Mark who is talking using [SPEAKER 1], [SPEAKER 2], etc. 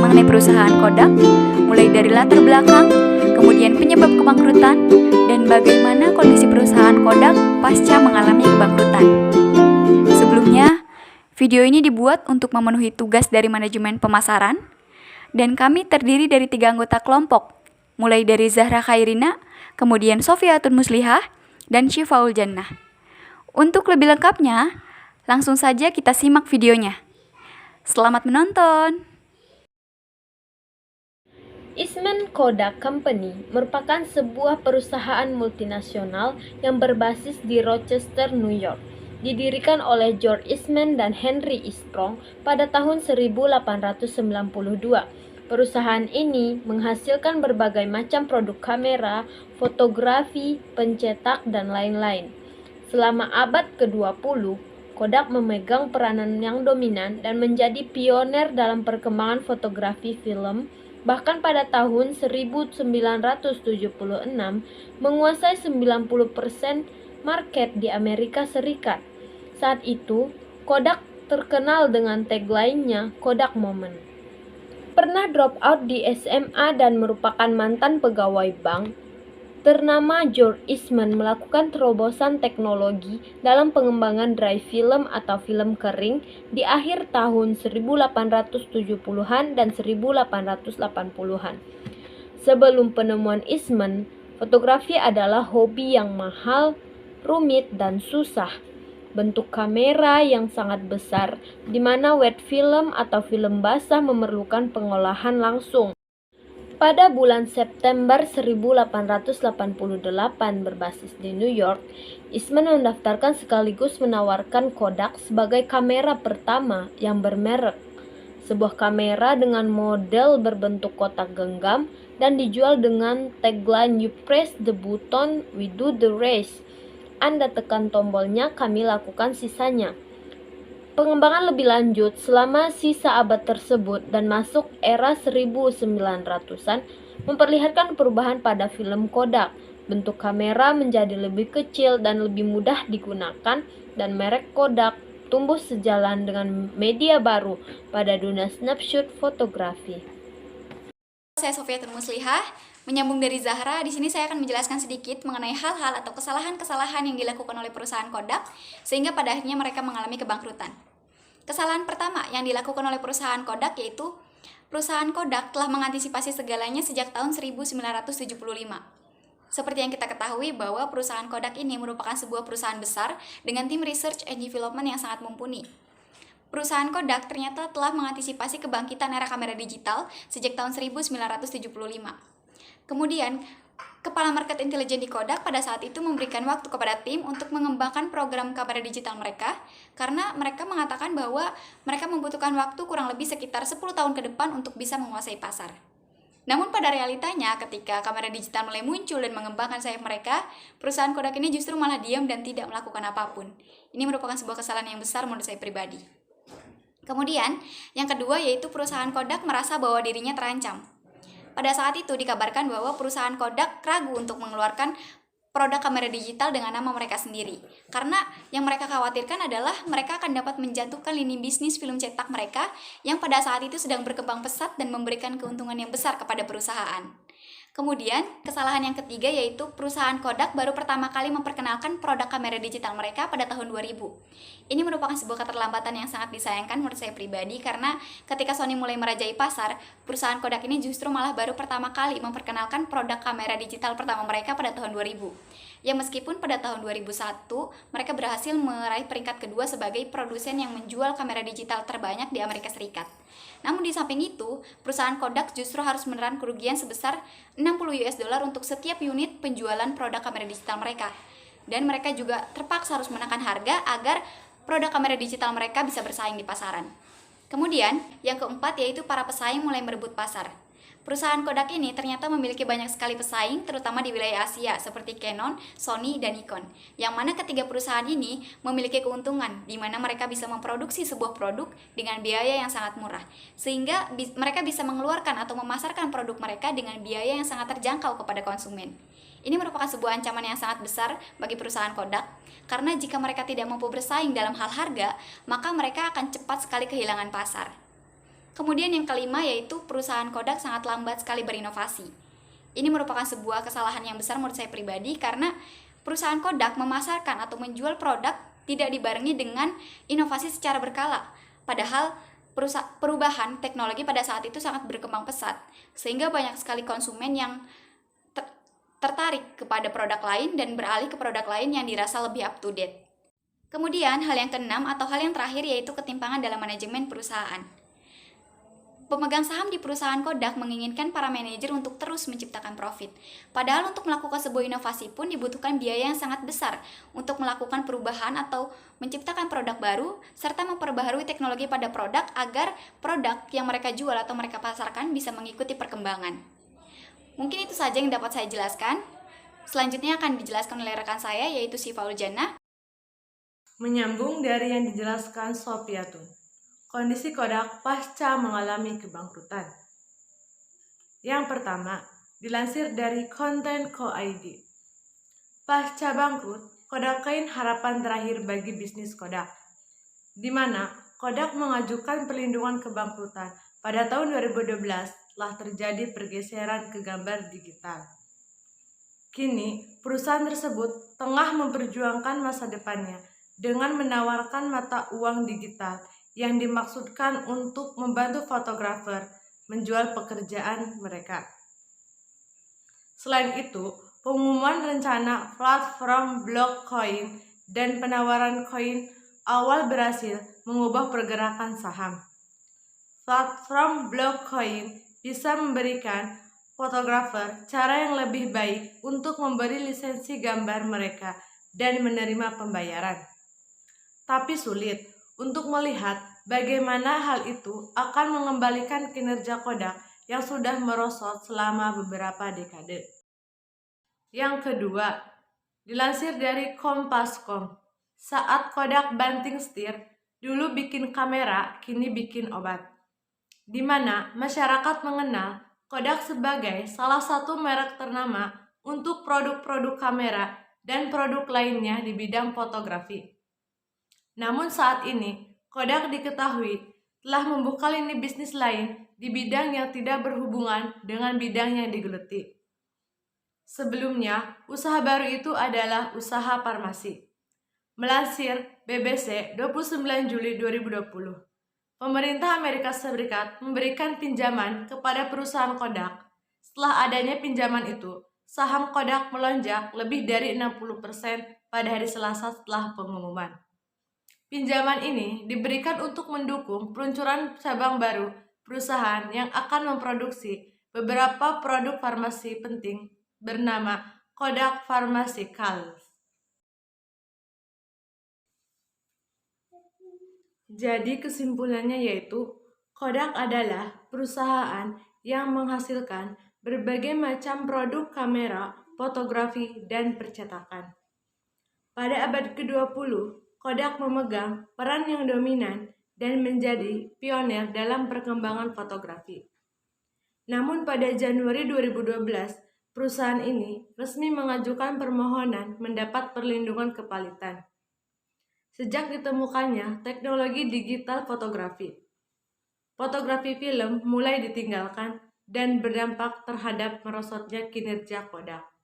[SPEAKER 1] mengenai perusahaan Kodak, mulai dari latar belakang, kemudian penyebab kebangkrutan, dan bagaimana kondisi perusahaan Kodak pasca mengalami kebangkrutan. Sebelumnya, video ini dibuat untuk memenuhi tugas dari manajemen pemasaran, dan kami terdiri dari 3 anggota kelompok, mulai dari Zahra Khairina, kemudian Sofiatun Muslihah, dan Syifaul Jannah. Untuk lebih lengkapnya, langsung saja kita simak videonya. Selamat menonton!
[SPEAKER 2] Eastman Kodak Company merupakan sebuah perusahaan multinasional yang berbasis di Rochester, New York. Didirikan oleh George Eastman dan Henry E. Strong pada tahun 1892. Perusahaan ini menghasilkan berbagai macam produk kamera, fotografi, pencetak, dan lain-lain. Selama abad ke-20, Kodak memegang peranan yang dominan dan menjadi pioner dalam perkembangan fotografi film. Bahkan pada tahun 1976 menguasai 90% market di Amerika Serikat. Saat itu, Kodak terkenal dengan tagline-nya Kodak Moment. Pernah drop out di SMA dan merupakan mantan pegawai bank, ternama George Eastman melakukan terobosan teknologi dalam pengembangan dry film atau film kering di akhir tahun 1870-an dan 1880-an. Sebelum penemuan Eastman, fotografi adalah hobi yang mahal, rumit, dan susah. Bentuk kamera yang sangat besar, di mana wet film atau film basah memerlukan pengolahan langsung. Pada bulan September 1888 berbasis di New York, Eastman mendaftarkan sekaligus menawarkan Kodak sebagai kamera pertama yang bermerek. Sebuah kamera dengan model berbentuk kotak genggam dan dijual dengan tagline "You press the button, we do the rest." Anda tekan tombolnya, kami lakukan sisanya. Pengembangan lebih lanjut selama sisa abad tersebut dan masuk era 1900-an memperlihatkan perubahan pada film Kodak. Bentuk kamera menjadi lebih kecil dan lebih mudah digunakan, dan merek Kodak tumbuh sejalan dengan media baru pada dunia snapshot fotografi.
[SPEAKER 1] Saya Sofiatun Muslihah, menyambung dari Zahra. Di sini saya akan menjelaskan sedikit mengenai hal-hal atau kesalahan-kesalahan yang dilakukan oleh perusahaan Kodak sehingga pada akhirnya mereka mengalami kebangkrutan. Kesalahan pertama yang dilakukan oleh perusahaan Kodak yaitu perusahaan Kodak telah mengantisipasi segalanya sejak tahun 1975. Seperti yang kita ketahui bahwa perusahaan Kodak ini merupakan sebuah perusahaan besar dengan tim research and development yang sangat mumpuni. Perusahaan Kodak ternyata telah mengantisipasi kebangkitan era kamera digital sejak tahun 1975. Kemudian, Kepala Market Intelijen di Kodak pada saat itu memberikan waktu kepada tim untuk mengembangkan program kamera digital mereka karena mereka mengatakan bahwa mereka membutuhkan waktu kurang lebih sekitar 10 tahun ke depan untuk bisa menguasai pasar. Namun pada realitanya ketika kamera digital mulai muncul dan mengembangkan sayap mereka, perusahaan Kodak ini justru malah diam dan tidak melakukan apapun. Ini merupakan sebuah kesalahan yang besar menurut saya pribadi. Kemudian, yang kedua yaitu perusahaan Kodak merasa bahwa dirinya terancam. Pada saat itu dikabarkan bahwa perusahaan Kodak ragu untuk mengeluarkan produk kamera digital dengan nama mereka sendiri. Karena yang mereka khawatirkan adalah mereka akan dapat menjatuhkan lini bisnis film cetak mereka yang pada saat itu sedang berkembang pesat dan memberikan keuntungan yang besar kepada perusahaan. Kemudian, kesalahan yang ketiga yaitu perusahaan Kodak baru pertama kali memperkenalkan produk kamera digital mereka pada tahun 2000. Ini merupakan sebuah keterlambatan yang sangat disayangkan menurut saya pribadi karena ketika Sony mulai merajai pasar, perusahaan Kodak ini justru malah baru pertama kali memperkenalkan produk kamera digital pertama mereka pada tahun 2000. Yang meskipun pada tahun 2001, mereka berhasil meraih peringkat kedua sebagai produsen yang menjual kamera digital terbanyak di Amerika Serikat. Namun di samping itu, perusahaan Kodak justru harus menelan kerugian sebesar $60 untuk setiap unit penjualan produk kamera digital mereka. Dan mereka juga terpaksa harus menekan harga agar produk kamera digital mereka bisa bersaing di pasaran. Kemudian, yang keempat yaitu para pesaing mulai merebut pasar. Perusahaan Kodak ini ternyata memiliki banyak sekali pesaing, terutama di wilayah Asia seperti Canon, Sony, dan Nikon. Yang mana ketiga perusahaan ini memiliki keuntungan, di mana mereka bisa memproduksi sebuah produk dengan biaya yang sangat murah. Sehingga mereka bisa mengeluarkan atau memasarkan produk mereka dengan biaya yang sangat terjangkau kepada konsumen. Ini merupakan sebuah ancaman yang sangat besar bagi perusahaan Kodak, karena jika mereka tidak mampu bersaing dalam hal harga, maka mereka akan cepat sekali kehilangan pasar. Kemudian yang kelima yaitu perusahaan Kodak sangat lambat sekali berinovasi. Ini merupakan sebuah kesalahan yang besar menurut saya pribadi karena perusahaan Kodak memasarkan atau menjual produk tidak dibarengi dengan inovasi secara berkala. Padahal perubahan teknologi pada saat itu sangat berkembang pesat, sehingga banyak sekali konsumen yang tertarik kepada produk lain dan beralih ke produk lain yang dirasa lebih up to date. Kemudian hal yang keenam atau hal yang terakhir yaitu ketimpangan dalam manajemen perusahaan. Pemegang saham di perusahaan Kodak menginginkan para manajer untuk terus menciptakan profit. Padahal untuk melakukan sebuah inovasi pun dibutuhkan biaya yang sangat besar untuk melakukan perubahan atau menciptakan produk baru, serta memperbaharui teknologi pada produk agar produk yang mereka jual atau mereka pasarkan bisa mengikuti perkembangan. Mungkin itu saja yang dapat saya jelaskan. Selanjutnya akan dijelaskan oleh rekan saya yaitu Syifa Uljannah.
[SPEAKER 3] Menyambung dari yang dijelaskan Sofiatun. Kondisi Kodak pasca mengalami kebangkrutan. Yang pertama, dilansir dari Content.co.id. Pasca bangkrut, Kodak Kain harapan terakhir bagi bisnis Kodak, di mana Kodak mengajukan perlindungan kebangkrutan pada tahun 2012 setelah terjadi pergeseran ke gambar digital. Kini, perusahaan tersebut tengah memperjuangkan masa depannya dengan menawarkan mata uang digital yang dimaksudkan untuk membantu fotografer menjual pekerjaan mereka. Selain itu, pengumuman rencana platform blok koin dan penawaran koin awal berhasil mengubah pergerakan saham. Platform blok koin bisa memberikan fotografer cara yang lebih baik untuk memberi lisensi gambar mereka dan menerima pembayaran. Tapi sulit untuk melihat bagaimana hal itu akan mengembalikan kinerja Kodak yang sudah merosot selama beberapa dekade. Yang kedua, dilansir dari Kompas.com, saat Kodak banting setir, dulu bikin kamera, kini bikin obat. Di mana masyarakat mengenal Kodak sebagai salah satu merek ternama untuk produk-produk kamera dan produk lainnya di bidang fotografi. Namun saat ini, Kodak diketahui telah membuka lini bisnis lain di bidang yang tidak berhubungan dengan bidang yang digeluti. Sebelumnya, usaha baru itu adalah usaha farmasi. Melansir BBC 29 Juli 2020, pemerintah Amerika Serikat memberikan pinjaman kepada perusahaan Kodak. Setelah adanya pinjaman itu, saham Kodak melonjak lebih dari 60% pada hari Selasa setelah pengumuman. Pinjaman ini diberikan untuk mendukung peluncuran cabang baru perusahaan yang akan memproduksi beberapa produk farmasi penting bernama Kodak Pharmaceuticals. Jadi kesimpulannya yaitu Kodak adalah perusahaan yang menghasilkan berbagai macam produk kamera, fotografi, dan percetakan. Pada abad ke-20, Kodak memegang peran yang dominan dan menjadi pionir dalam perkembangan fotografi. Namun pada Januari 2012, perusahaan ini resmi mengajukan permohonan mendapat perlindungan kepalitan. Sejak ditemukannya teknologi digital fotografi film mulai ditinggalkan dan berdampak terhadap merosotnya kinerja Kodak.